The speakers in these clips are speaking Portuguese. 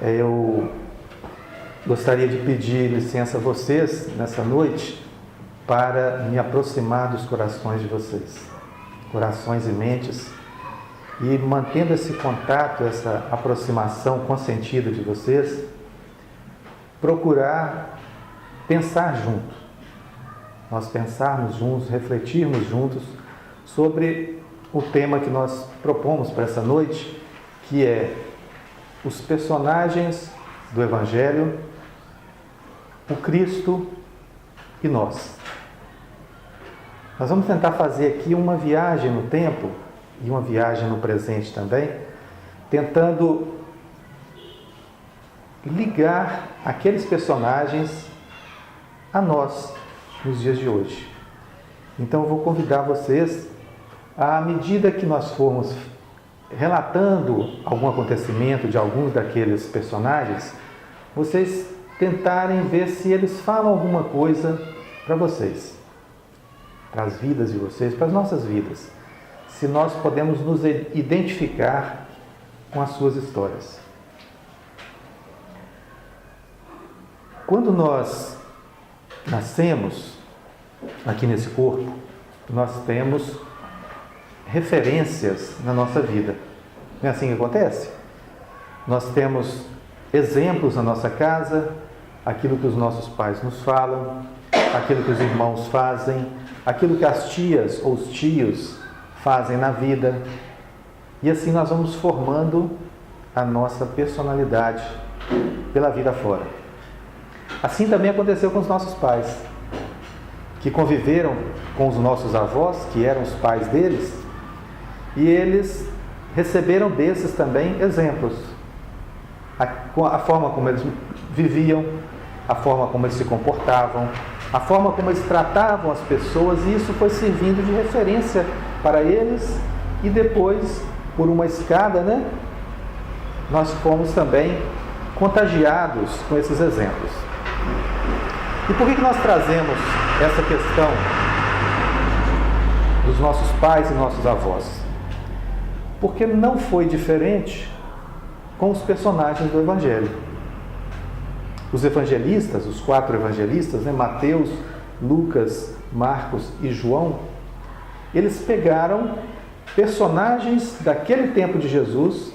eu gostaria de pedir licença a vocês nessa noite para me aproximar dos corações de vocês, corações e mentes, e mantendo esse contato, essa aproximação consentida de vocês, procurar pensar junto, nós pensarmos juntos, refletirmos juntos sobre o tema que nós propomos para essa noite, que é os personagens do Evangelho, o Cristo e nós. Nós vamos tentar fazer aqui uma viagem no tempo e uma viagem no presente também, tentando ligar aqueles personagens a nós nos dias de hoje. Então eu vou convidar vocês, à medida que nós formos relatando algum acontecimento de alguns daqueles personagens, vocês tentarem ver se eles falam alguma coisa para vocês, para as vidas de vocês, para as nossas vidas, se nós podemos nos identificar com as suas histórias. Quando nós nascemos aqui nesse corpo, nós temos referências na nossa vida. Não é assim que acontece? Nós temos exemplos na nossa casa, aquilo que os nossos pais nos falam, aquilo que os irmãos fazem, aquilo que as tias ou os tios fazem na vida. E assim nós vamos formando a nossa personalidade pela vida fora. Assim também aconteceu com os nossos pais, que conviveram com os nossos avós, que eram os pais deles, e eles receberam desses também exemplos. A forma como eles viviam, a forma como eles se comportavam, a forma como eles tratavam as pessoas, e isso foi servindo de referência para eles, e depois, por uma escada, nós fomos também contagiados com esses exemplos. E por que nós trazemos essa questão dos nossos pais e nossos avós? Porque não foi diferente com os personagens do Evangelho. Os evangelistas, os 4 evangelistas, Mateus, Lucas, Marcos e João, eles pegaram personagens daquele tempo de Jesus,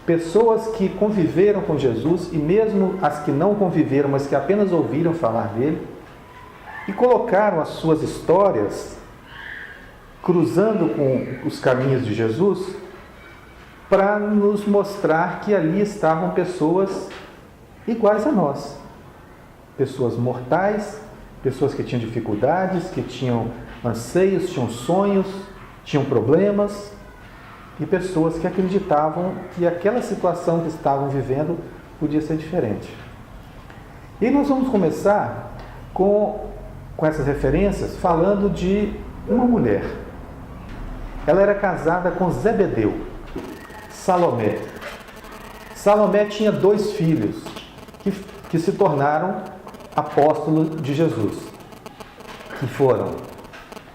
pessoas que conviveram com Jesus, e mesmo as que não conviveram, mas que apenas ouviram falar dele, e colocaram as suas histórias, cruzando com os caminhos de Jesus, para nos mostrar que ali estavam pessoas iguais a nós. Pessoas mortais, pessoas que tinham dificuldades, que tinham anseios, tinham sonhos, tinham problemas, e pessoas que acreditavam que aquela situação que estavam vivendo podia ser diferente. E nós vamos começar com essas referências falando de uma mulher. Ela era casada com Zebedeu, Salomé. Salomé tinha 2 filhos que se tornaram apóstolos de Jesus, que foram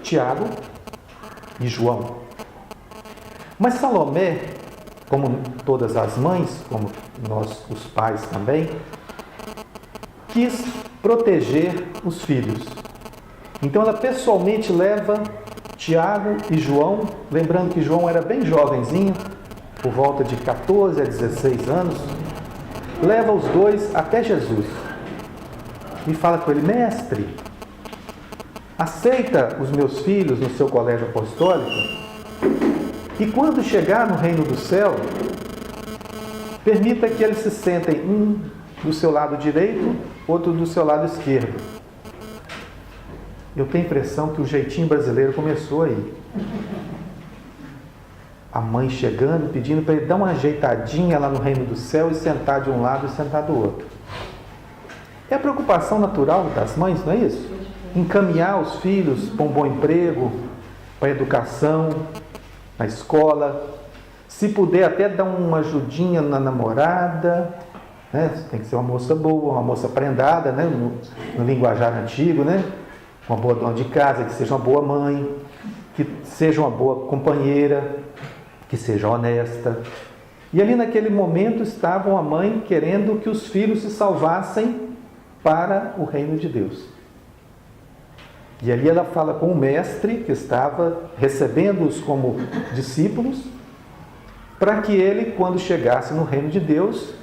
Tiago e João. Mas Salomé, como todas as mães, como nós, os pais também, quis proteger os filhos. Então ela pessoalmente leva Tiago e João, lembrando que João era bem jovenzinho, por volta de 14 a 16 anos, leva os 2 até Jesus e fala com ele: mestre, aceita os meus filhos no seu colégio apostólico, e quando chegar no reino do céu, permita que eles se sentem, um do seu lado direito, outro do seu lado esquerdo. Eu tenho a impressão que o jeitinho brasileiro começou aí. A mãe chegando, pedindo para ele dar uma ajeitadinha lá no reino do céu e sentar de um lado e sentar do outro. É a preocupação natural das mães, não é isso? Encaminhar os filhos para um bom emprego, para a educação, na escola, se puder até dar uma ajudinha na namorada, tem que ser uma moça boa, uma moça prendada, no linguajar antigo, uma boa dona de casa, que seja uma boa mãe, que seja uma boa companheira, que seja honesta. E ali naquele momento estavam a mãe querendo que os filhos se salvassem para o reino de Deus. E ali ela fala com o mestre que estava recebendo-os como discípulos, para que ele, quando chegasse no reino de Deus,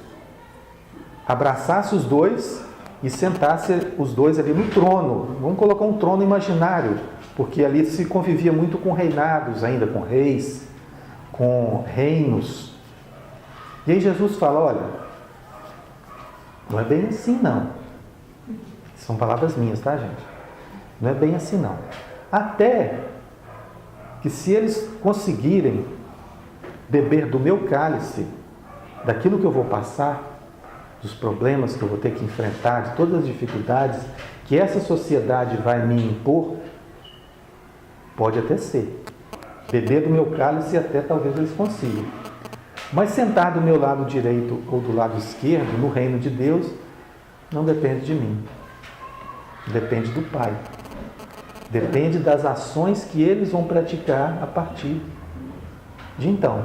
abraçasse os dois e sentasse os dois ali no trono. Vamos colocar um trono imaginário, porque ali se convivia muito com reinados ainda, com reis, com reinos. E aí Jesus fala, olha, não é bem assim não. São palavras minhas, tá, gente? Não é bem assim não. Até que se eles conseguirem beber do meu cálice, daquilo que eu vou passar, dos problemas que eu vou ter que enfrentar, de todas as dificuldades que essa sociedade vai me impor, pode até ser. Beber do meu cálice até talvez eles consigam. Mas sentar do meu lado direito ou do lado esquerdo, no reino de Deus, não depende de mim. Depende do Pai. Depende das ações que eles vão praticar a partir de então.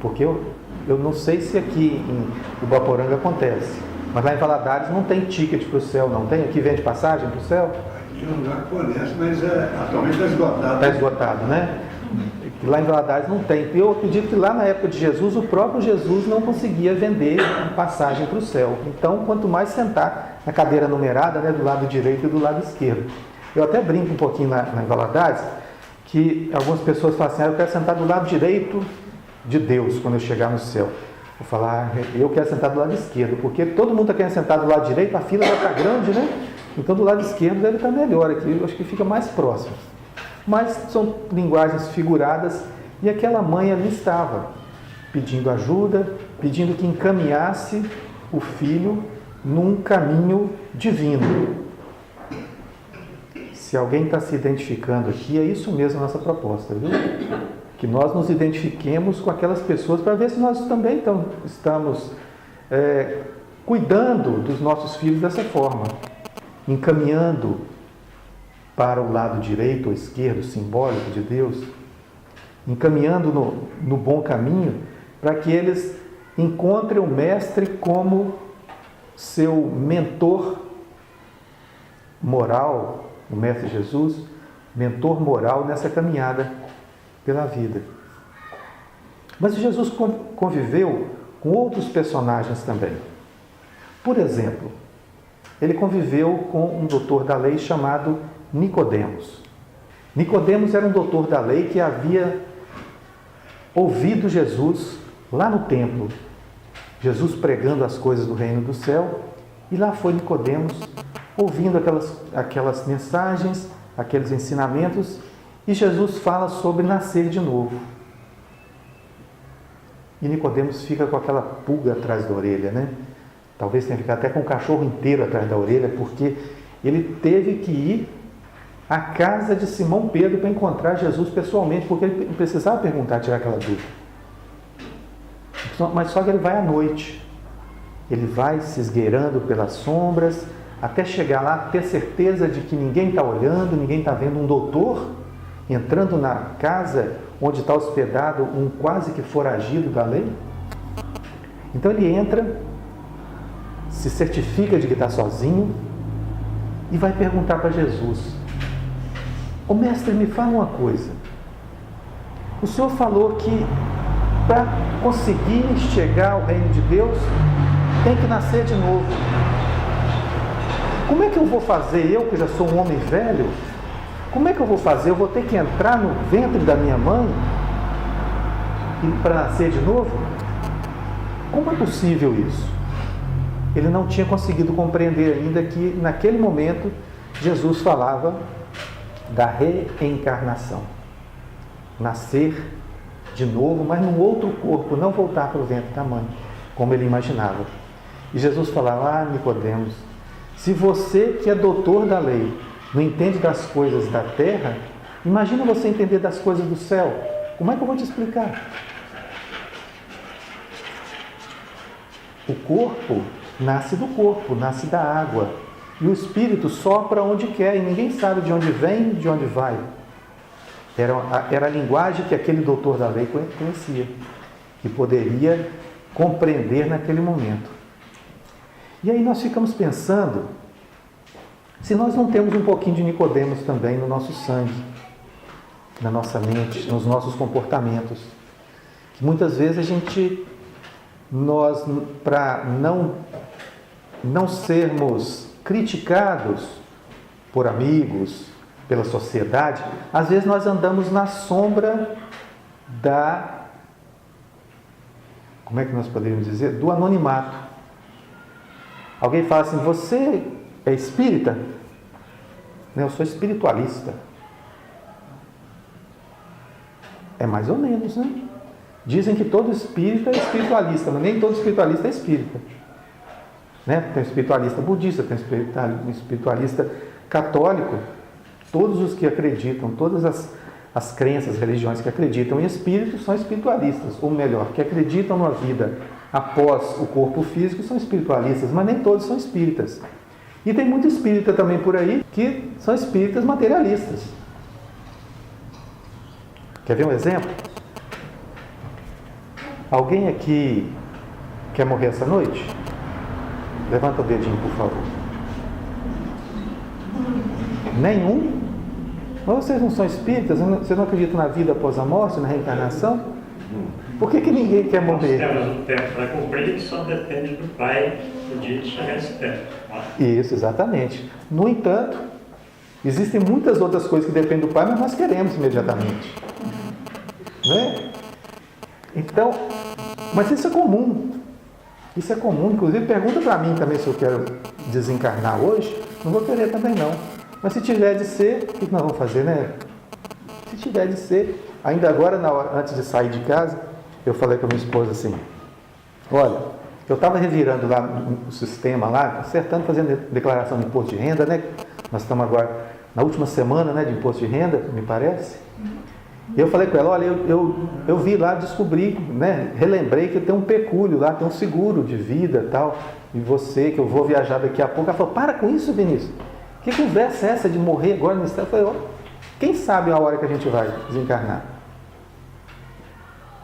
Porque eu não sei se aqui em Ubaporanga acontece, mas lá em Valadares não tem ticket para o céu, não tem? Aqui vende passagem para o céu? Aqui no lugar fornece, mas atualmente está esgotado. Está esgotado, né? Lá em Valadares não tem. Eu acredito que lá na época de Jesus, o próprio Jesus não conseguia vender passagem para o céu. Então, quanto mais sentar na cadeira numerada, né, do lado direito e do lado esquerdo. Eu até brinco um pouquinho lá em Valadares, que algumas pessoas falam assim, eu quero sentar do lado direito de Deus quando eu chegar no céu. Vou falar, eu quero sentar do lado esquerdo, porque todo mundo está querendo sentar do lado direito, a fila já está grande, né? Então do lado esquerdo deve estar melhor aqui, eu acho que fica mais próximo. Mas são linguagens figuradas, e aquela mãe ali estava, pedindo ajuda, pedindo que encaminhasse o filho num caminho divino. Se alguém está se identificando aqui, é isso mesmo a nossa proposta, viu? Que nós nos identifiquemos com aquelas pessoas para ver se nós também estamos cuidando dos nossos filhos dessa forma, encaminhando para o lado direito ou esquerdo, simbólico de Deus, encaminhando no bom caminho, para que eles encontrem o Mestre como seu mentor moral, o Mestre Jesus, mentor moral nessa caminhada pela vida. Mas Jesus conviveu com outros personagens também. Por exemplo, ele conviveu com um doutor da lei chamado Nicodemos. Nicodemos era um doutor da lei que havia ouvido Jesus lá no templo, Jesus pregando as coisas do reino do céu, e lá foi Nicodemos ouvindo aquelas mensagens, aqueles ensinamentos, e Jesus fala sobre nascer de novo. E Nicodemos fica com aquela pulga atrás da orelha, né? Talvez tenha ficado até com o cachorro inteiro atrás da orelha, porque ele teve que ir à casa de Simão Pedro para encontrar Jesus pessoalmente, porque ele precisava perguntar, tirar aquela dúvida. Mas só que ele vai à noite. Ele vai se esgueirando pelas sombras, até chegar lá, ter certeza de que ninguém está olhando, ninguém está vendo um doutor entrando na casa onde está hospedado um quase que foragido da lei. Então ele entra, se certifica de que está sozinho e vai perguntar para Jesus: ô mestre, me fala uma coisa. O senhor falou que para conseguir chegar ao reino de Deus tem que nascer de novo. Como é que eu vou fazer, eu que já sou um homem velho? Como é que eu vou fazer? Eu vou ter que entrar no ventre da minha mãe para nascer de novo? Como é possível isso? Ele não tinha conseguido compreender ainda que naquele momento Jesus falava da reencarnação. Nascer de novo, mas num outro corpo, não voltar para o ventre da mãe, como ele imaginava. E Jesus falava: Nicodemos, se você que é doutor da lei não entende das coisas da terra, imagina você entender das coisas do céu. Como é que eu vou te explicar? O corpo nasce do corpo, nasce da água. E o espírito sopra onde quer, e ninguém sabe de onde vem e de onde vai. Era a linguagem que aquele doutor da lei conhecia. que poderia compreender naquele momento. E aí nós ficamos pensando, se nós não temos um pouquinho de Nicodemos também no nosso sangue, na nossa mente, nos nossos comportamentos, que muitas vezes nós, para não sermos criticados por amigos, pela sociedade, às vezes nós andamos na sombra como é que nós poderíamos dizer? Do anonimato. Alguém fala assim, você é espírita? Eu sou espiritualista. É mais ou menos, né? Dizem que todo espírita é espiritualista, mas nem todo espiritualista é espírita. Né? Tem um espiritualista budista, tem um espiritualista católico. Todos os que acreditam, todas as crenças, religiões que acreditam em espíritos são espiritualistas. Ou melhor, que acreditam numa vida após o corpo físico são espiritualistas, mas nem todos são espíritas. E tem muito espírita também por aí que são espíritas materialistas. Quer ver um exemplo? Alguém aqui quer morrer essa noite? Levanta o dedinho, por favor. Nenhum? Mas vocês não são espíritas? Vocês não acreditam na vida após a morte, na reencarnação? Por que ninguém quer morrer? Nós temos um tempo para cumprir que só depende do Pai o dia de chegar esse tempo. Isso, exatamente. No entanto, existem muitas outras coisas que dependem do Pai, mas nós queremos imediatamente. Né? Então, mas isso é comum. Isso é comum. Inclusive, pergunta para mim também se eu quero desencarnar hoje. Não vou querer também não. Mas se tiver de ser, o que nós vamos fazer, né? Se tiver de ser, ainda agora, antes de sair de casa, eu falei com a minha esposa assim, olha, eu estava revirando lá no sistema, lá, acertando, fazendo declaração de imposto de renda, né? Nós estamos agora na última semana, né, de imposto de renda, me parece. E eu falei com ela, olha, eu vi lá, descobri, né, relembrei que tem um pecúlio lá, tem um seguro de vida e tal, e você, que eu vou viajar daqui a pouco. Ela falou, para com isso, Vinícius. Que conversa é essa de morrer agora no estado? Eu falei, ó, quem sabe a hora que a gente vai desencarnar?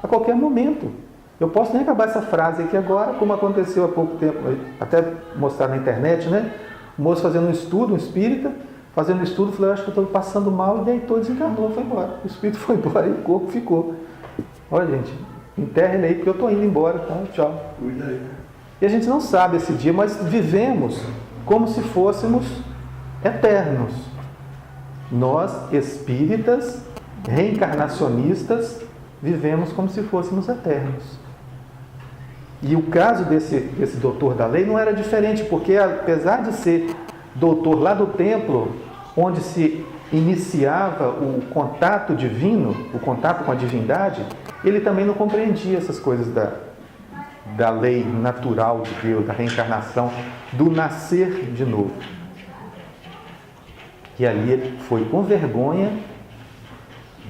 A qualquer momento. Eu posso nem acabar essa frase aqui agora, como aconteceu há pouco tempo, até mostrar na internet, né? O moço fazendo um estudo, um espírita, fazendo um estudo, falei, eu acho que eu estou passando mal, e deitou, desencarnou, foi embora. O espírito foi embora e o corpo ficou. Olha, gente, enterra ele aí, porque eu estou indo embora, tá? Tchau. E a gente não sabe esse dia, mas vivemos como se fôssemos eternos. Nós, espíritas, reencarnacionistas, vivemos como se fôssemos eternos. E o caso desse doutor da lei não era diferente, porque apesar de ser doutor lá do templo, onde se iniciava o contato divino, o contato com a divindade, ele também não compreendia essas coisas da lei natural de Deus, da reencarnação, do nascer de novo. E ali ele foi com vergonha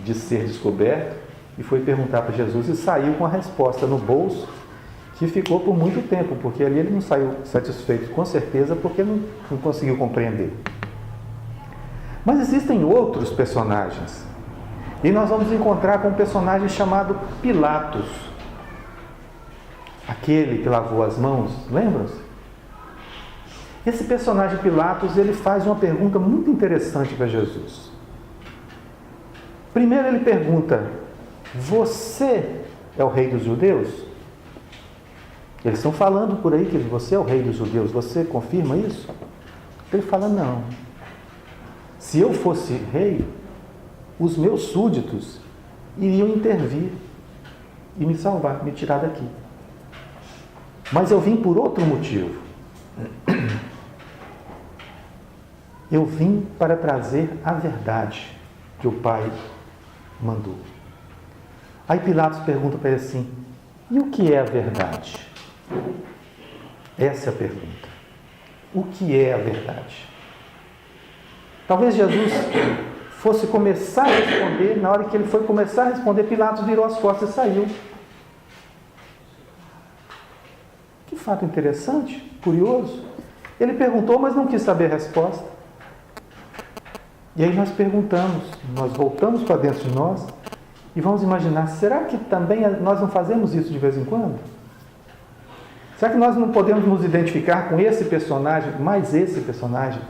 de ser descoberto e foi perguntar para Jesus e saiu com a resposta no bolso, que ficou por muito tempo, porque ali ele não saiu satisfeito, com certeza, porque não conseguiu compreender. Mas existem outros personagens. E nós vamos encontrar com um personagem chamado Pilatos. Aquele que lavou as mãos, lembram-se? Esse personagem Pilatos, ele faz uma pergunta muito interessante para Jesus. Primeiro ele pergunta, você é o rei dos judeus? Eles estão falando por aí que você é o rei dos judeus, você confirma isso? Ele fala, não. Se eu fosse rei, os meus súditos iriam intervir e me salvar, me tirar daqui. Mas eu vim por outro motivo. Eu vim para trazer a verdade que o Pai mandou. Aí Pilatos pergunta para ele assim, e o que é a verdade? Essa é a pergunta. O que é a verdade? Talvez Jesus fosse começar a responder, na hora que ele foi começar a responder, Pilatos virou as costas e saiu. Que fato interessante, curioso. Ele perguntou, mas não quis saber a resposta. E aí nós perguntamos, nós voltamos para dentro de nós E vamos imaginar, será que também nós não fazemos isso de vez em quando? Será que nós não podemos nos identificar com esse personagem, mais esse personagem,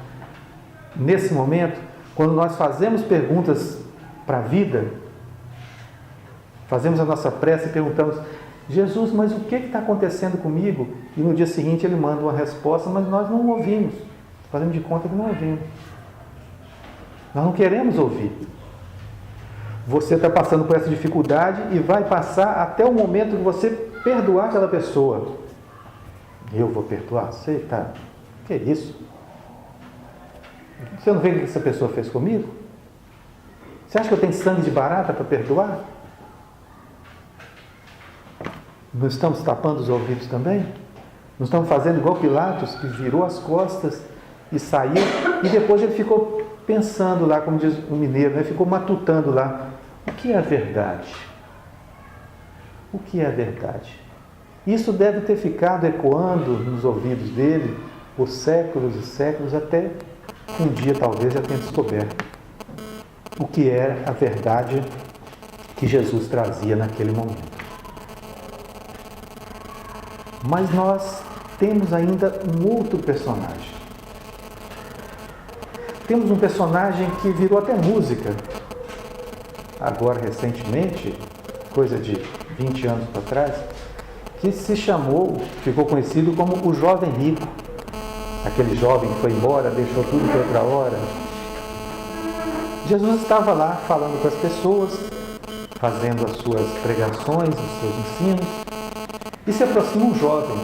nesse momento, quando nós fazemos perguntas para a vida, fazemos a nossa prece e perguntamos: Jesus, mas o que está acontecendo comigo? E no dia seguinte ele manda uma resposta, mas nós não ouvimos. Fazemos de conta que não ouvimos. Nós não queremos ouvir. Você está passando por essa dificuldade e vai passar até o momento que você perdoar aquela pessoa. Eu vou perdoar? Você está... Que é isso? Você não vê o que essa pessoa fez comigo? Você acha que eu tenho sangue de barata para perdoar? Não estamos tapando os ouvidos também? Não estamos fazendo igual Pilatos, que virou as costas e saiu, e depois ele ficou pensando lá, como diz o mineiro, né? Ficou matutando lá. O que é a verdade? O que é a verdade? Isso deve ter ficado ecoando nos ouvidos dele por séculos e séculos, até um dia talvez já tenha descoberto o que era a verdade que Jesus trazia naquele momento. Mas nós temos ainda um outro personagem. Temos um personagem que virou até música, agora recentemente, coisa de 20 anos para trás, que se chamou, ficou conhecido como o jovem rico. Aquele jovem que foi embora, deixou tudo para outra hora. Jesus estava lá falando com as pessoas, fazendo as suas pregações, os seus ensinos, e se aproxima um jovem.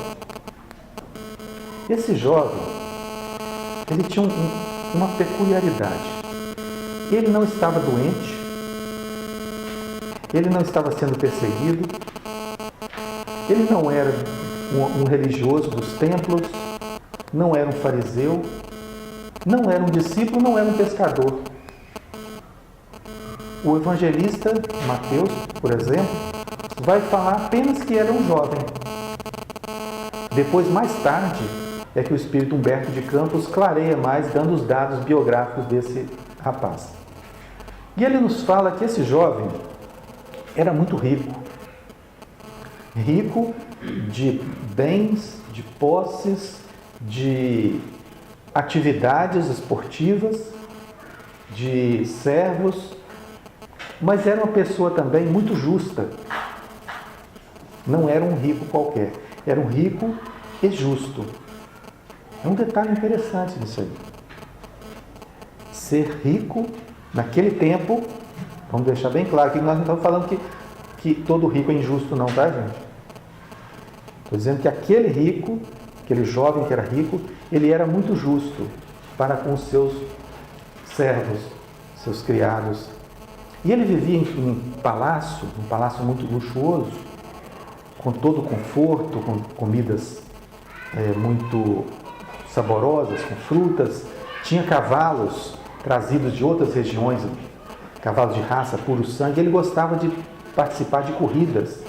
Esse jovem, ele tinha uma peculiaridade. Ele não estava doente, ele não estava sendo perseguido, ele não era um religioso dos templos, não era um fariseu, não era um discípulo, não era um pescador. O evangelista Mateus, por exemplo, vai falar apenas que era um jovem. Depois, mais tarde, é que o espírito Humberto de Campos clareia mais, dando os dados biográficos desse rapaz. E ele nos fala que esse jovem era muito rico. Rico de bens, de posses, de atividades esportivas, de servos, mas era uma pessoa também muito justa. Não era um rico qualquer, era um rico e justo. É um detalhe interessante nisso aí. Ser rico, naquele tempo, vamos deixar bem claro que nós não estamos falando que todo rico é injusto não, tá, gente? Estou dizendo que aquele rico, aquele jovem que era rico, ele era muito justo para com os seus servos, seus criados. E ele vivia em um palácio muito luxuoso, com todo o conforto, com comidas muito saborosas, com frutas. Tinha cavalos trazidos de outras regiões, cavalos de raça, puro sangue. Ele gostava de participar de corridas.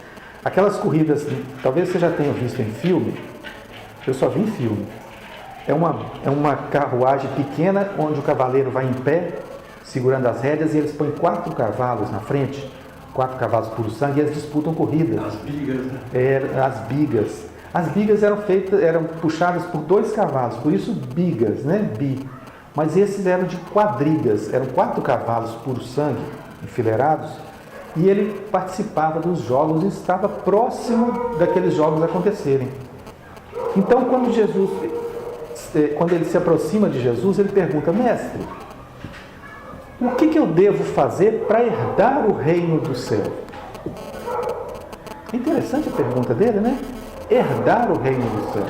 Aquelas corridas, talvez você já tenha visto em filme, eu só vi em filme. É uma carruagem pequena, onde o cavaleiro vai em pé, segurando as rédeas, e eles põem 4 cavalos na frente, 4 cavalos puro sangue, e eles disputam corridas. As bigas, né? As bigas. As bigas eram puxadas por 2 cavalos, por isso bigas, né? Mas esses eram de quadrigas, eram 4 cavalos puro sangue, enfileirados, e ele participava dos jogos e estava próximo daqueles jogos acontecerem. Então, quando ele se aproxima de Jesus, ele pergunta: mestre, o que eu devo fazer para herdar o reino do céu? É interessante a pergunta dele, né? Herdar o reino do céu.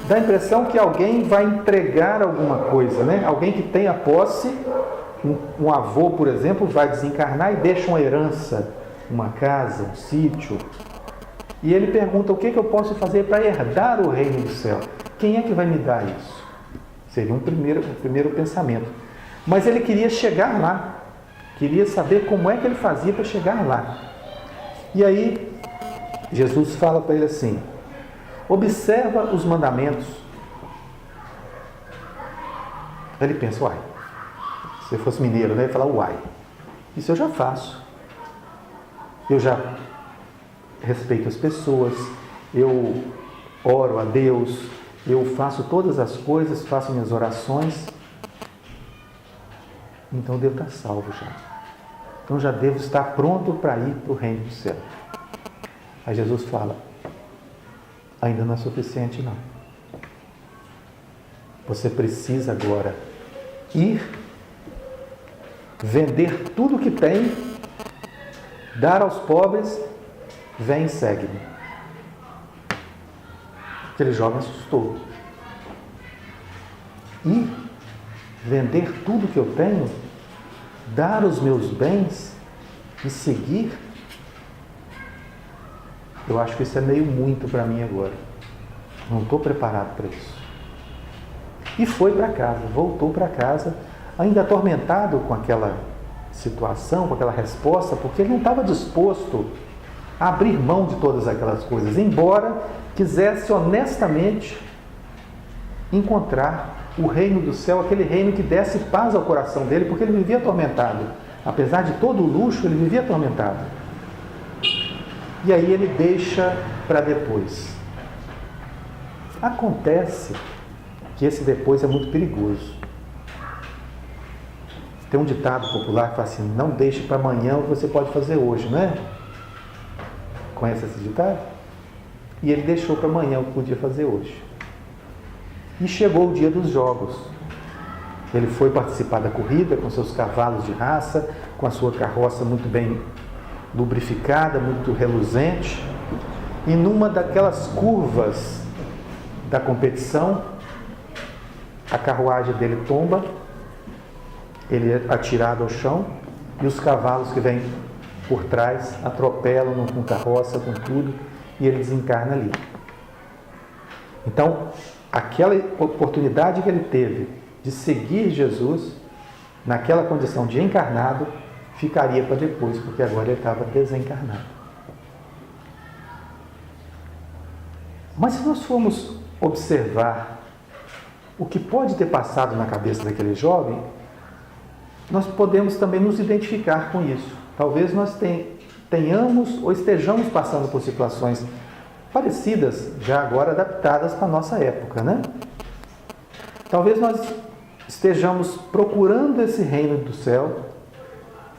Dá a impressão que alguém vai entregar alguma coisa, né? Alguém que tem a posse, um avô, por exemplo, vai desencarnar e deixa uma herança, uma casa, um sítio. E ele pergunta: o que eu posso fazer para herdar o reino do céu? Quem é que vai me dar isso? Seria um primeiro pensamento. Mas ele queria chegar lá, queria saber como é que ele fazia para chegar lá. E aí, Jesus fala para ele assim: observa os mandamentos. Aí ele pensa: uai, se eu fosse mineiro, né, ele ia falar: uai, isso eu já faço. eu já respeito as pessoas, eu oro a Deus, eu faço todas as coisas, faço minhas orações, então eu devo estar salvo já. Então já devo estar pronto para ir para o reino do céu. Aí Jesus fala, ainda não é suficiente não. Você precisa agora ir, vender tudo que tem, dar aos pobres, vem e segue-me. Aquele jovem assustou. E vender tudo que eu tenho, dar os meus bens e seguir, eu acho que isso é meio muito para mim agora. Não estou preparado para isso. E foi para casa, voltou para casa, ainda atormentado com aquela situação, com aquela resposta, porque ele não estava disposto a abrir mão de todas aquelas coisas, embora quisesse honestamente encontrar o reino do céu, aquele reino que desse paz ao coração dele, porque ele vivia atormentado. Apesar de todo o luxo, ele vivia atormentado. E aí ele deixa para depois. Acontece que esse depois é muito perigoso. Tem um ditado popular que fala assim, não deixe para amanhã o que você pode fazer hoje, não é? Conhece esse ditado? E ele deixou para amanhã o que podia fazer hoje. E chegou o dia dos jogos. Ele foi participar da corrida com seus cavalos de raça, com a sua carroça muito bem lubrificada, muito reluzente. E numa daquelas curvas da competição, a carruagem dele tomba, ele é atirado ao chão e os cavalos que vêm por trás atropelam com carroça, com tudo, e ele desencarna ali. Então, aquela oportunidade que ele teve de seguir Jesus, naquela condição de encarnado, ficaria para depois, porque agora ele estava desencarnado. Mas se nós formos observar o que pode ter passado na cabeça daquele jovem, nós podemos também nos identificar com isso. Talvez nós tenhamos ou estejamos passando por situações parecidas, já agora adaptadas para a nossa época, né? Talvez nós estejamos procurando esse reino do céu,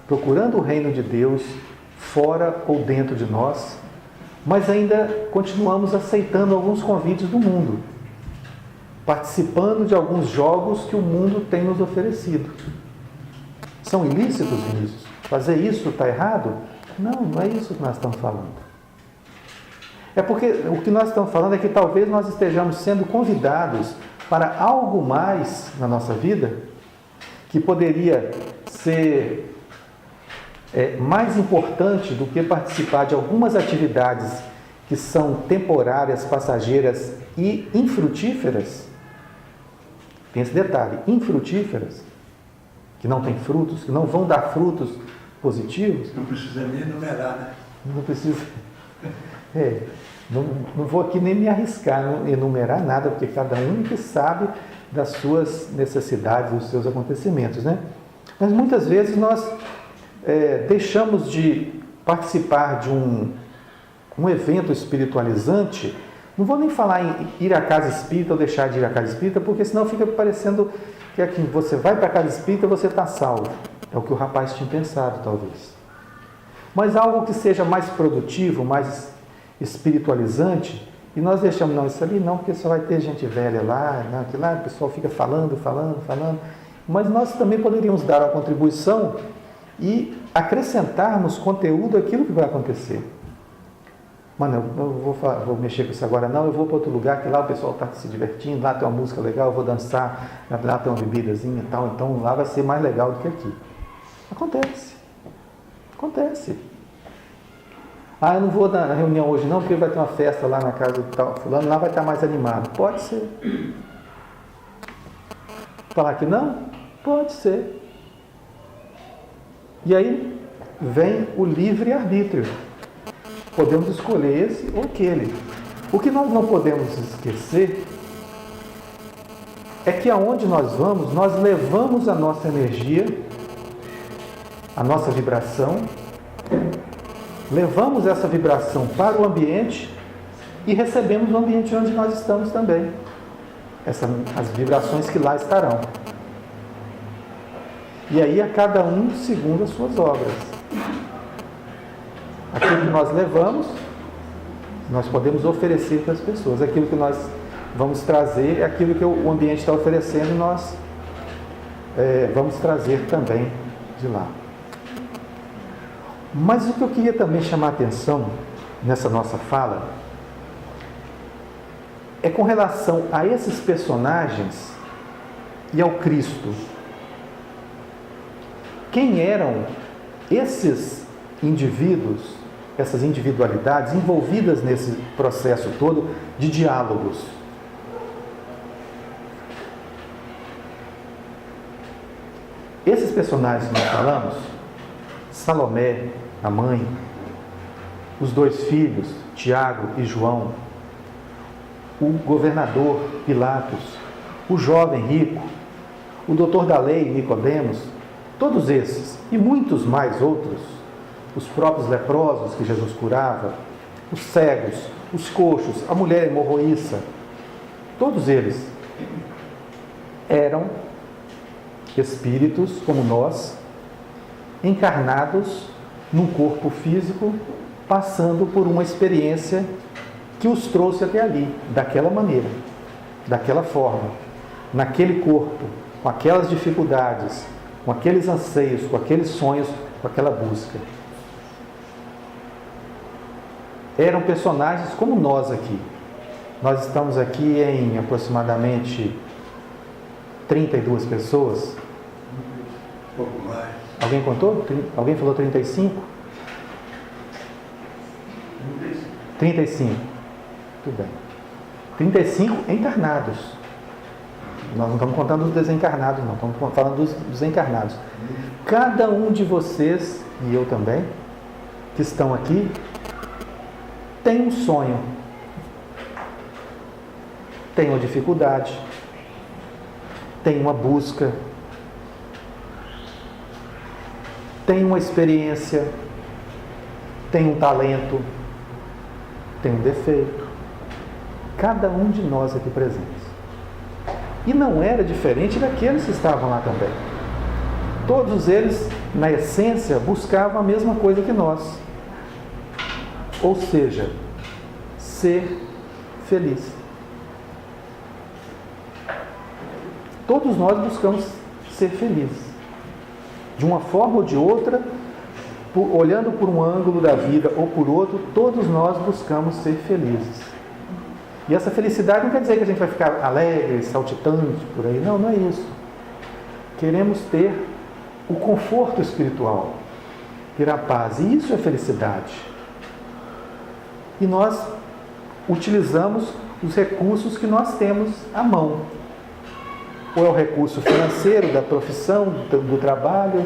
procurando o reino de Deus fora ou dentro de nós, mas ainda continuamos aceitando alguns convites do mundo, participando de alguns jogos que o mundo tem nos oferecido. São ilícitos, Vinícius? Fazer isso está errado? Não, não é isso que nós estamos falando. É porque o que nós estamos falando é que talvez nós estejamos sendo convidados para algo mais na nossa vida que poderia ser mais importante do que participar de algumas atividades que são temporárias, passageiras e infrutíferas. Tem esse detalhe, infrutíferas, que não têm frutos, que não vão dar frutos positivos. Não precisa nem enumerar, né? Não precisa. Não vou aqui nem me arriscar, não enumerar nada, porque cada um que sabe das suas necessidades, dos seus acontecimentos, né? Mas muitas vezes nós deixamos de participar de um evento espiritualizante. Não vou nem falar em ir à casa espírita ou deixar de ir à casa espírita, porque senão fica parecendo que aqui você vai para a casa espírita e você está salvo. É o que o rapaz tinha pensado, talvez. Mas algo que seja mais produtivo, mais espiritualizante, e nós deixamos, não, isso ali não, porque só vai ter gente velha lá, não, que lá o pessoal fica falando, mas nós também poderíamos dar uma contribuição e acrescentarmos conteúdo àquilo que vai acontecer. Mano, eu vou mexer com isso agora não, eu vou para outro lugar, que lá o pessoal está se divertindo, lá tem uma música legal, eu vou dançar, lá tem uma bebidazinha e tal, então lá vai ser mais legal do que aqui. Acontece. Ah, eu não vou na reunião hoje não, porque vai ter uma festa lá na casa do tal fulano, lá vai estar mais animado. Pode ser. Falar que não? Pode ser. E aí vem o livre-arbítrio. Podemos escolher esse ou aquele. O que nós não podemos esquecer é que aonde nós vamos, nós levamos a nossa energia, a nossa vibração, levamos essa vibração para o ambiente e recebemos no ambiente onde nós estamos também. As vibrações que lá estarão. E aí a cada um segundo as suas obras. Aquilo que nós levamos, nós podemos oferecer para as pessoas. Aquilo que nós vamos trazer é aquilo que o ambiente está oferecendo e nós vamos trazer também de lá. Mas o que eu queria também chamar a atenção nessa nossa fala é com relação a esses personagens e ao Cristo. Quem eram esses indivíduos, essas individualidades envolvidas nesse processo todo de diálogos? Esses personagens que nós falamos, Salomé, a mãe, os dois filhos, Tiago e João, o governador Pilatos, o jovem rico, o doutor da lei Nicodemos, todos esses e muitos mais outros, os próprios leprosos que Jesus curava, os cegos, os coxos, a mulher hemorroíça, todos eles eram espíritos como nós, encarnados num corpo físico, passando por uma experiência que os trouxe até ali, daquela maneira, daquela forma, naquele corpo, com aquelas dificuldades, com aqueles anseios, com aqueles sonhos, com aquela busca. Eram personagens como nós aqui. Nós estamos aqui em aproximadamente 32 pessoas. Um pouco mais. Alguém contou? Alguém falou 35? 35. Tudo bem. 35 encarnados. Nós não estamos contando os desencarnados, não. Estamos falando dos encarnados. Cada um de vocês, e eu também, que estão aqui, tem um sonho. Tem uma dificuldade. Tem uma busca. Tem uma experiência. Tem um talento. Tem um defeito. Cada um de nós aqui presentes. E não era diferente daqueles que estavam lá também. Todos eles, na essência, buscavam a mesma coisa que nós. Ou seja, ser feliz. Todos nós buscamos ser felizes. De uma forma ou de outra, olhando por um ângulo da vida ou por outro, todos nós buscamos ser felizes. E essa felicidade não quer dizer que a gente vai ficar alegre, saltitante por aí. Não, não é isso. Queremos ter o conforto espiritual, ter a paz. E isso é felicidade. E nós utilizamos os recursos que nós temos à mão. Ou é o recurso financeiro da profissão, do trabalho,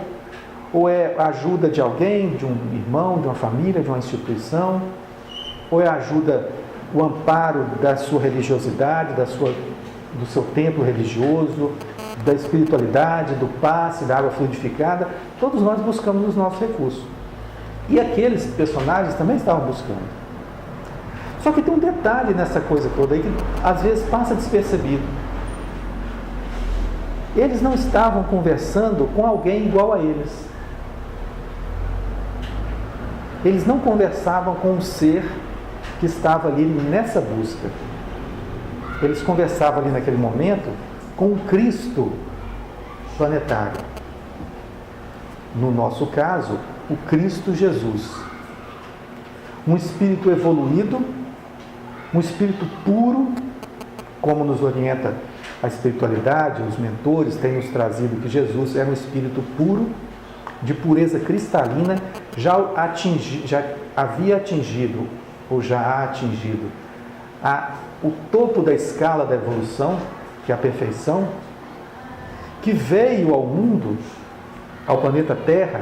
ou é a ajuda de alguém, de um irmão, de uma família, de uma instituição, ou é a ajuda, o amparo da sua religiosidade, do seu templo religioso, da espiritualidade, do passe, da água fluidificada. Todos nós buscamos os nossos recursos. E aqueles personagens também estavam buscando. Só que tem um detalhe nessa coisa toda aí que às vezes passa despercebido. Eles não estavam conversando com alguém igual a eles. Eles não conversavam com um ser que estava ali nessa busca. Eles conversavam ali naquele momento com o Cristo planetário. No nosso caso, o Cristo Jesus. Um espírito evoluído, um espírito puro, como nos orienta a espiritualidade, os mentores têm nos trazido que Jesus era um espírito puro, de pureza cristalina, já havia atingido, ou já há atingido, o topo da escala da evolução, que é a perfeição, que veio ao mundo, ao planeta Terra,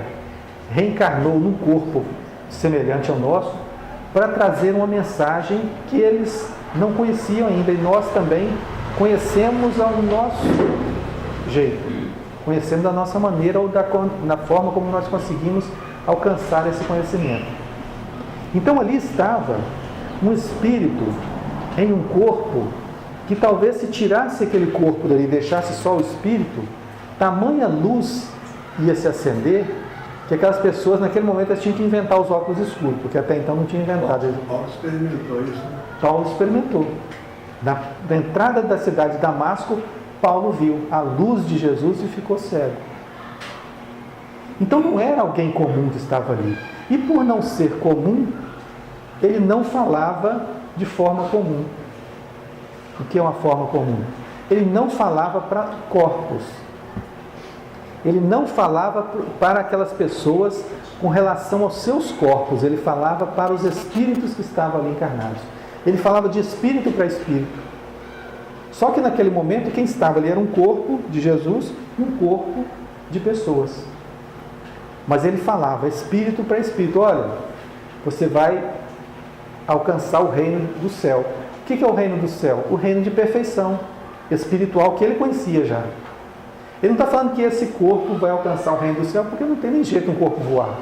reencarnou num corpo semelhante ao nosso, para trazer uma mensagem que eles não conheciam ainda, e nós também conhecemos ao nosso jeito, conhecemos da nossa maneira ou da forma como nós conseguimos alcançar esse conhecimento. Então ali estava um espírito em um corpo que talvez se tirasse aquele corpo dali e deixasse só o espírito, tamanha luz ia se acender que aquelas pessoas naquele momento elas tinham que inventar os óculos escuros, porque até então não tinha inventado. Paulo experimentou isso. Né? Paulo experimentou. Na entrada da cidade de Damasco, Paulo viu a luz de Jesus e ficou cego. Então não era alguém comum que estava ali. E por não ser comum, ele não falava de forma comum. O que é uma forma comum? Ele não falava para corpos. Ele não falava para aquelas pessoas com relação aos seus corpos. Ele falava para os espíritos que estavam ali encarnados. Ele falava de espírito para espírito. Só que naquele momento quem estava ali era um corpo de Jesus e um corpo de pessoas. Mas ele falava espírito para espírito. Olha, você vai alcançar o reino do céu. O que é o reino do céu? O reino de perfeição espiritual que ele conhecia já. Ele não está falando que esse corpo vai alcançar o reino do céu, porque não tem nem jeito um corpo voar.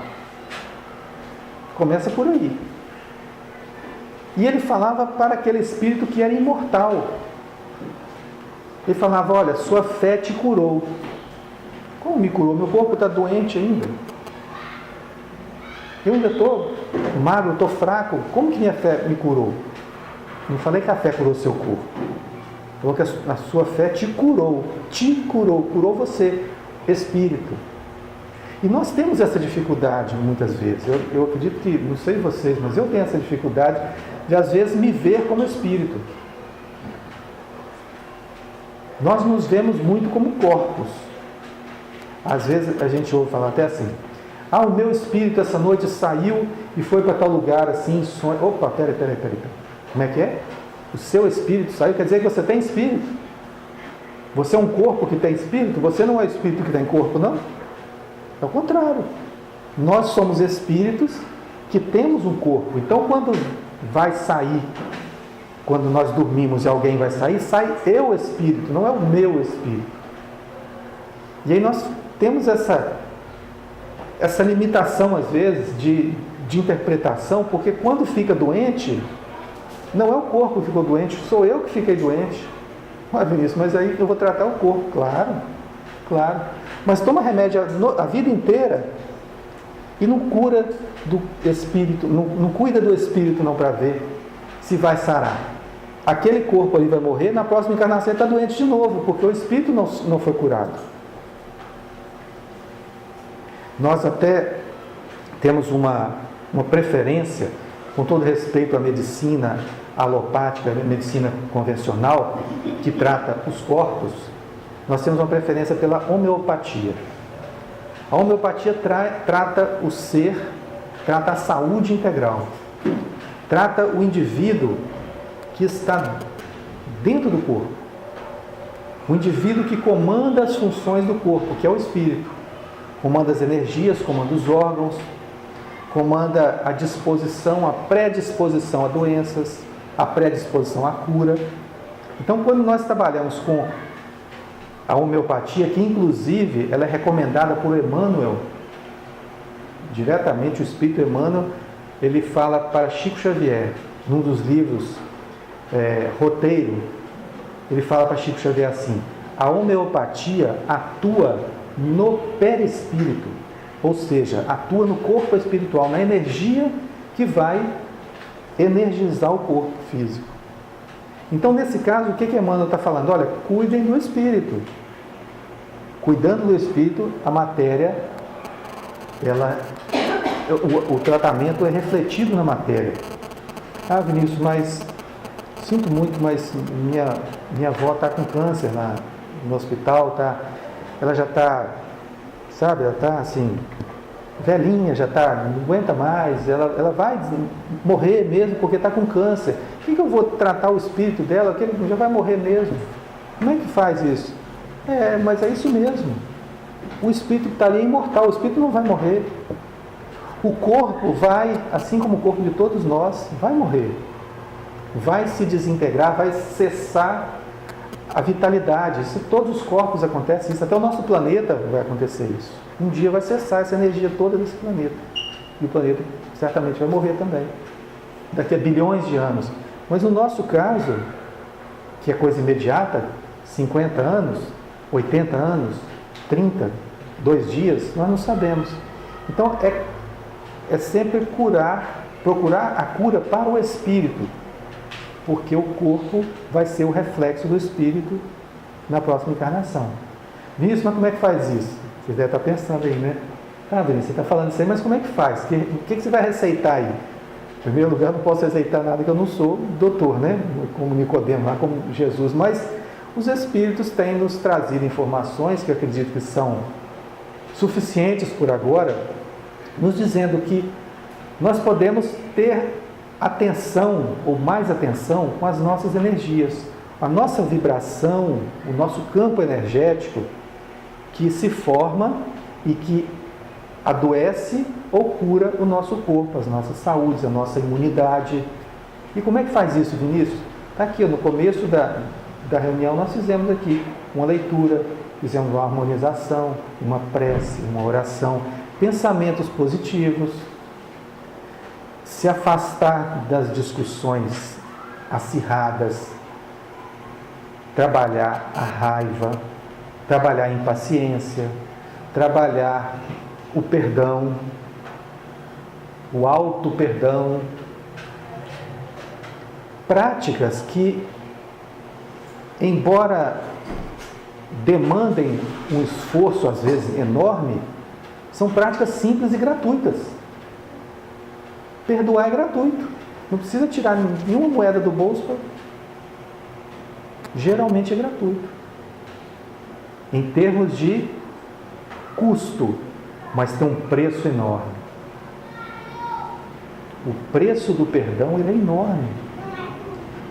Começa por aí. E ele falava para aquele espírito que era imortal. Ele falava, olha, sua fé te curou. Como me curou? Meu corpo está doente ainda. Eu ainda estou magro, estou fraco. Como que minha fé me curou? Não falei que a fé curou o seu corpo. Falou que a sua fé te curou, curou você, espírito. E nós temos essa dificuldade muitas vezes. Eu acredito que, não sei vocês, mas eu tenho essa dificuldade de às vezes me ver como espírito. Nós nos vemos muito como corpos. Às vezes a gente ouve falar até assim, o meu espírito essa noite saiu e foi para tal lugar assim, sonho. Opa, peraí. Como é que é? O seu espírito saiu, quer dizer que você tem espírito. Você é um corpo que tem espírito, você não é espírito que tem corpo, não? É o contrário. Nós somos espíritos que temos um corpo. Então quando vai sair, quando nós dormimos e alguém vai sair, sai eu espírito, não é o meu espírito. E aí nós temos essa limitação às vezes de interpretação, porque quando fica doente, não é o corpo que ficou doente, sou eu que fiquei doente. Ué, Vinícius, mas aí eu vou tratar o corpo. Claro. Mas toma remédio a vida inteira e não cura do espírito, não cuida do espírito não para ver se vai sarar. Aquele corpo ali vai morrer, na próxima encarnação ele está doente de novo, porque o espírito não foi curado. Nós até temos uma preferência, com todo respeito à medicina alopática, à medicina convencional, que trata os corpos, nós temos uma preferência pela homeopatia. A homeopatia trata o ser, trata a saúde integral, trata o indivíduo que está dentro do corpo, o indivíduo que comanda as funções do corpo, que é o espírito, comanda as energias, comanda os órgãos, comanda a disposição, a predisposição a doenças, a predisposição à cura. Então, quando nós trabalhamos com a homeopatia, que inclusive ela é recomendada por Emmanuel, diretamente o Espírito Emmanuel, ele fala para Chico Xavier, num dos livros, Roteiro, ele fala para Chico Xavier assim, a homeopatia atua no perispírito, ou seja, atua no corpo espiritual, na energia que vai energizar o corpo físico. Então, nesse caso, o que Emmanuel está falando? Olha, cuidem do espírito. Cuidando do espírito, a matéria, o tratamento é refletido na matéria. Vinícius, mas sinto muito, mas minha avó está com câncer no hospital, ela já está, sabe, ela está assim, velhinha, já está, não aguenta mais, ela vai morrer mesmo porque está com câncer. Por que eu vou tratar o espírito dela, que ele já vai morrer mesmo? Como é que faz isso? Mas é isso mesmo. O espírito que está ali é imortal, o espírito não vai morrer. O corpo vai, assim como o corpo de todos nós, vai morrer. Vai se desintegrar, vai cessar a vitalidade. Isso, todos os corpos acontecem isso, até o nosso planeta vai acontecer isso. Um dia vai cessar essa energia toda desse planeta. E o planeta certamente vai morrer também. daqui a bilhões de anos. Mas no nosso caso, que é coisa imediata, 50 anos, 80 anos, 30, 2 dias, nós não sabemos. Então é sempre procurar a cura para o espírito, porque o corpo vai ser o reflexo do espírito na próxima encarnação. Vinícius, mas como é que faz isso? Você deve estar pensando aí, né? Vinícius, você está falando isso aí, mas como é que faz? O que você vai receitar aí? Em primeiro lugar, não posso receitar nada, que eu não sou doutor, né? Como Nicodemo, lá como Jesus, mas os espíritos têm nos trazido informações que eu acredito que são suficientes por agora, nos dizendo que nós podemos ter atenção, ou mais atenção, com as nossas energias. A nossa vibração, o nosso campo energético, que se forma e que adoece ou cura o nosso corpo, as nossas saúdes, a nossa imunidade. E como é que faz isso, Vinícius? Está aqui, no começo da reunião, nós fizemos aqui uma leitura, fizemos uma harmonização, uma prece, uma oração, pensamentos positivos, se afastar das discussões acirradas, trabalhar a raiva, trabalhar a impaciência, trabalhar o perdão, o auto-perdão, práticas que, embora demandem um esforço às vezes enorme, são práticas simples e gratuitas. Perdoar é gratuito, não precisa tirar nenhuma moeda do bolso, geralmente é gratuito. Em termos de custo, mas tem um preço enorme. O preço do perdão, ele é enorme.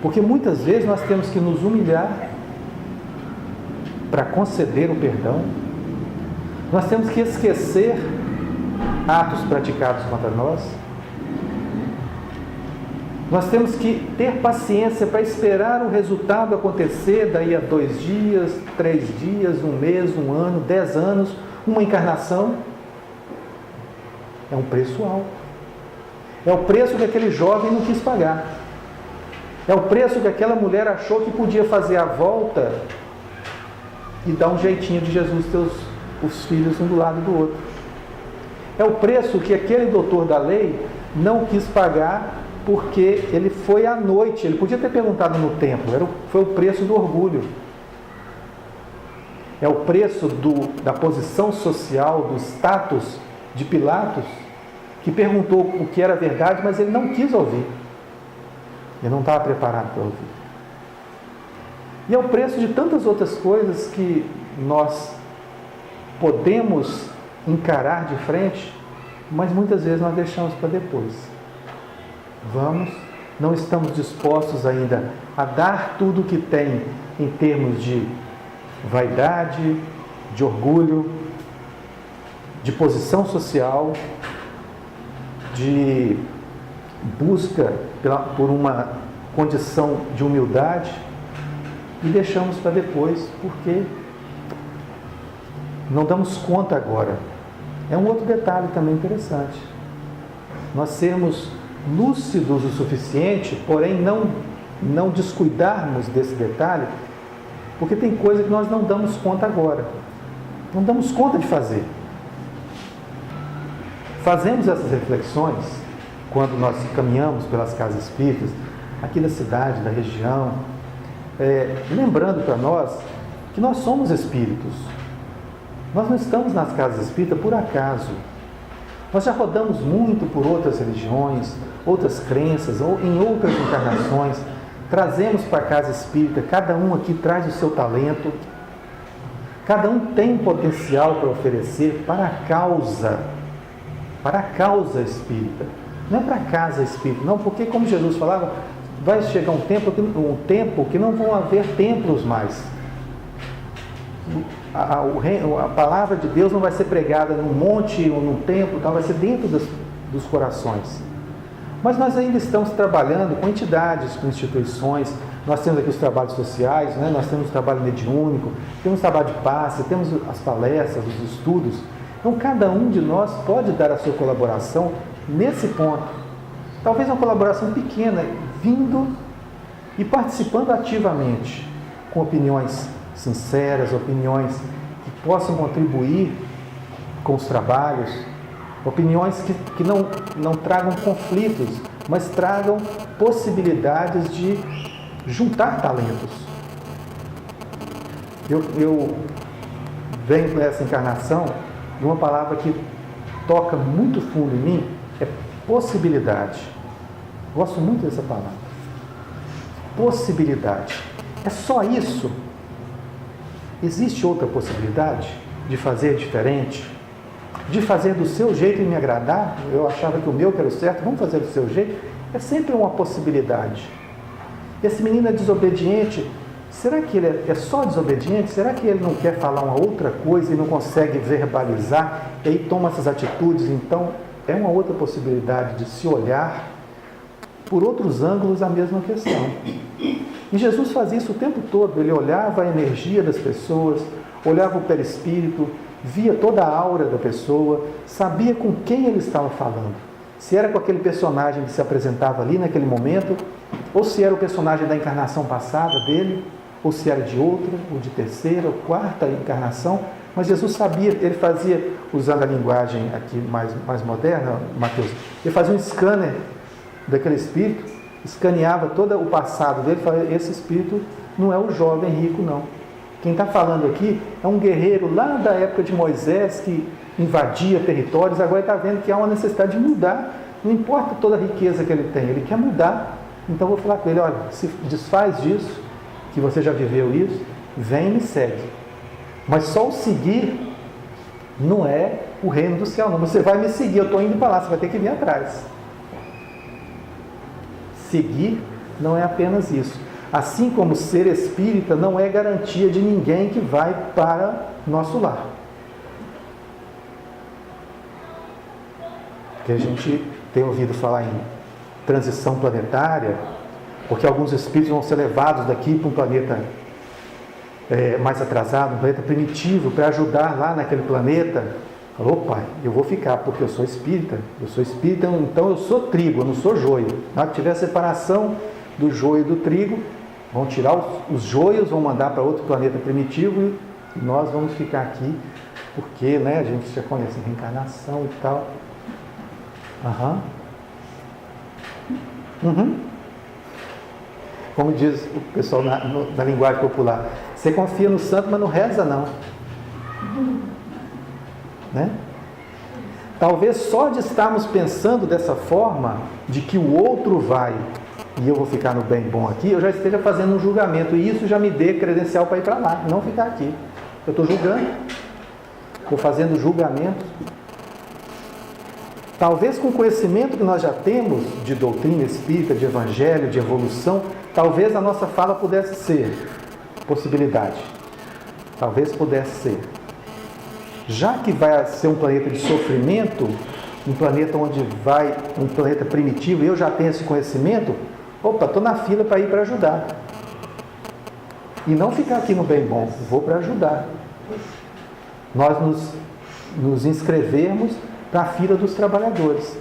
Porque muitas vezes nós temos que nos humilhar para conceder o perdão. Nós temos que esquecer atos praticados contra nós. Nós temos que ter paciência para esperar o resultado acontecer daí a 2 dias, 3 dias, 1 mês, 1 ano, 10 anos, uma encarnação. É um preço alto. É o preço que aquele jovem não quis pagar. É o preço que aquela mulher achou que podia fazer a volta e dar um jeitinho de Jesus ter os filhos um do lado do outro. É o preço que aquele doutor da lei não quis pagar, porque ele foi à noite. Ele podia ter perguntado no templo. Foi o preço do orgulho. É o preço da posição social, do status de Pilatos, que perguntou o que era verdade, mas ele não quis ouvir. Ele não estava preparado para ouvir. E é o preço de tantas outras coisas que nós podemos encarar de frente, mas muitas vezes nós deixamos para depois. Não estamos dispostos ainda a dar tudo o que tem em termos de vaidade, de orgulho, de posição social, de busca por uma condição de humildade, e deixamos para depois, porque não damos conta agora. É um outro detalhe também interessante. Nós sermos lúcidos o suficiente, porém não descuidarmos desse detalhe, porque tem coisa que nós não damos conta agora. Não damos conta de fazer. Fazemos essas reflexões quando nós caminhamos pelas casas espíritas, aqui da cidade, da região, lembrando para nós que nós somos espíritos. Nós não estamos nas casas espíritas por acaso. Nós já rodamos muito por outras religiões, outras crenças, ou em outras encarnações. Trazemos para a casa espírita, cada um aqui traz o seu talento. Cada um tem potencial para oferecer para a causa espírita. Não é para a casa espírita, não, porque como Jesus falava, vai chegar um tempo que não vão haver templos mais. A palavra de Deus não vai ser pregada num monte ou num templo, vai ser dentro dos corações. Mas nós ainda estamos trabalhando com entidades, com instituições. Nós temos aqui os trabalhos sociais, né? Nós temos o trabalho mediúnico, temos o trabalho de passe, temos as palestras, os estudos. Então cada um de nós pode dar a sua colaboração nesse ponto. Talvez uma colaboração pequena, vindo e participando ativamente, com opiniões sinceras, opiniões que possam contribuir com os trabalhos, opiniões que não tragam conflitos, mas tragam possibilidades de juntar talentos. Eu venho para essa encarnação de uma palavra que toca muito fundo em mim, é possibilidade. Gosto muito dessa palavra. Possibilidade. É só isso? Existe outra possibilidade de fazer diferente? De fazer do seu jeito e me agradar? Eu achava que o meu que era o certo, vamos fazer do seu jeito? É sempre uma possibilidade. Esse menino é desobediente. Será que ele é só desobediente? Será que ele não quer falar uma outra coisa e não consegue verbalizar? E aí toma essas atitudes? Então, é uma outra possibilidade de se olhar por outros ângulos a mesma questão. E Jesus fazia isso o tempo todo. Ele olhava a energia das pessoas, olhava o perispírito, via toda a aura da pessoa, sabia com quem ele estava falando. Se era com aquele personagem que se apresentava ali naquele momento, ou se era o personagem da encarnação passada dele, ou se era de outra, ou de terceira, ou quarta encarnação. Mas Jesus sabia, ele fazia, usando a linguagem aqui mais moderna, Mateus, ele fazia um scanner daquele espírito, escaneava todo o passado dele, falava, esse espírito não é o jovem rico, não. Quem está falando aqui é um guerreiro lá da época de Moisés, que invadia territórios, agora está vendo que há uma necessidade de mudar, não importa toda a riqueza que ele tem, ele quer mudar. Então eu vou falar com ele, olha, se desfaz disso, que você já viveu isso, vem e me segue. Mas só o seguir não é o reino do céu, não. Você vai me seguir, eu estou indo para lá, você vai ter que vir atrás. Seguir não é apenas isso. Assim como ser espírita não é garantia de ninguém que vai para nosso lar. Porque a gente tem ouvido falar em transição planetária, porque alguns espíritos vão ser levados daqui para um planeta mais atrasado, um planeta primitivo, para ajudar lá naquele planeta. Falou, pai, eu vou ficar, porque eu sou espírita, então eu sou trigo, eu não sou joio. Na hora que tiver a separação do joio e do trigo, vão tirar os joios, vão mandar para outro planeta primitivo e nós vamos ficar aqui, porque a gente já conhece reencarnação e tal. Como diz o pessoal na linguagem popular, você confia no santo, mas não reza não. Talvez só de estarmos pensando dessa forma, de que o outro vai e eu vou ficar no bem bom aqui, eu já esteja fazendo um julgamento, e isso já me dê credencial para ir para lá, não ficar aqui. Eu estou julgando, estou fazendo julgamento. Talvez com o conhecimento que nós já temos de doutrina espírita, de evangelho, de evolução, talvez a nossa fala pudesse ser possibilidade. Talvez pudesse ser. Já que vai ser um planeta de sofrimento, um planeta um planeta primitivo, e eu já tenho esse conhecimento, estou na fila para ir para ajudar. E não ficar aqui no bem bom, vou para ajudar. Nós nos inscrevermos para a fila dos trabalhadores.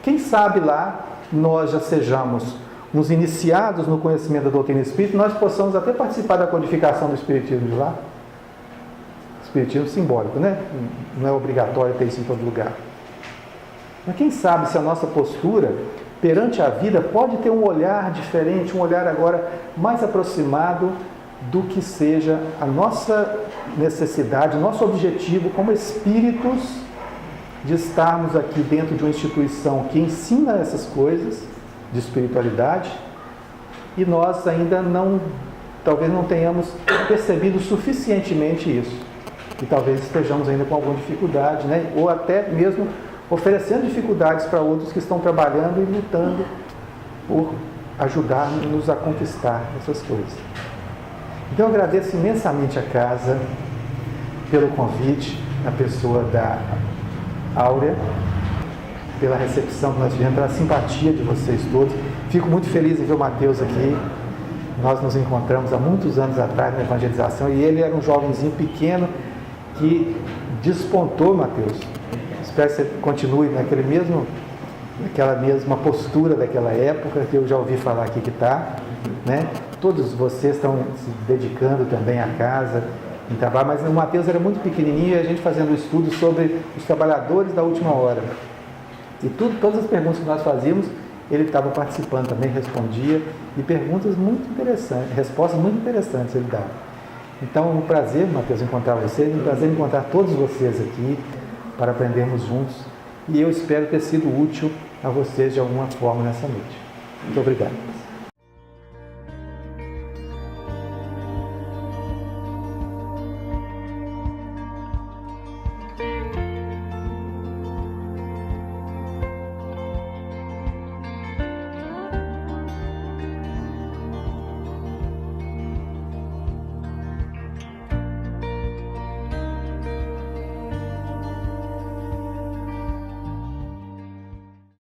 Quem sabe lá nós já sejamos uns iniciados no conhecimento da doutrina espírita, nós possamos até participar da codificação do espiritismo de lá. Espiritismo simbólico, não é obrigatório ter isso em todo lugar. Mas quem sabe se a nossa postura perante a vida pode ter um olhar diferente, um olhar agora mais aproximado do que seja a nossa necessidade, nosso objetivo como espíritos de estarmos aqui dentro de uma instituição que ensina essas coisas de espiritualidade e nós ainda talvez não tenhamos percebido suficientemente isso. E talvez estejamos ainda com alguma dificuldade, ou até mesmo oferecendo dificuldades para outros que estão trabalhando e lutando por ajudar-nos a conquistar essas coisas. Então eu agradeço imensamente a casa pelo convite, na pessoa da Áurea, pela recepção que nós tivemos, pela simpatia de vocês todos. Fico muito feliz em ver o Mateus aqui. Nós nos encontramos há muitos anos atrás na evangelização e ele era um jovenzinho pequeno que despontou, Mateus. Espero que você continue naquele mesmo aquela mesma postura daquela época, que eu já ouvi falar aqui que está, né? Todos vocês estão se dedicando também à casa, em trabalho, mas o Mateus era muito pequenininho e a gente fazendo um estudo sobre os trabalhadores da última hora. E todas as perguntas que nós fazíamos, ele estava participando também, respondia, e perguntas muito interessantes, respostas muito interessantes ele dava. Então, é um prazer, Mateus, encontrar vocês, um prazer encontrar todos vocês aqui, para aprendermos juntos, e eu espero ter sido útil a vocês de alguma forma nessa noite. Muito obrigado.